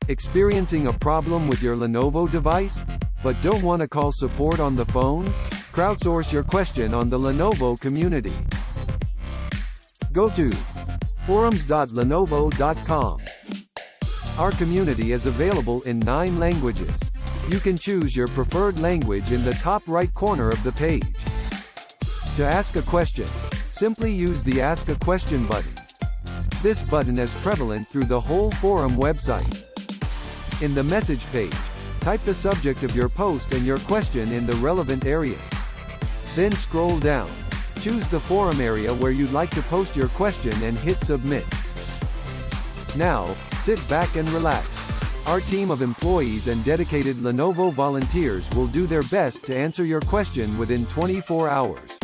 Experiencing a problem with your Lenovo device, but don't want to call support on the phone? Crowdsource your question on the Lenovo community. Go to forums.lenovo.com. Our community is available in 9 languages. You can choose your preferred language in the top right corner of the page. To ask a question, simply use the Ask a Question button. This button is prevalent through the whole forum website. In the message page, type the subject of your post and your question in the relevant areas. Then scroll down, choose the forum area where you'd like to post your question and hit submit. Now, sit back and relax. Our team of employees and dedicated Lenovo volunteers will do their best to answer your question within 24 hours.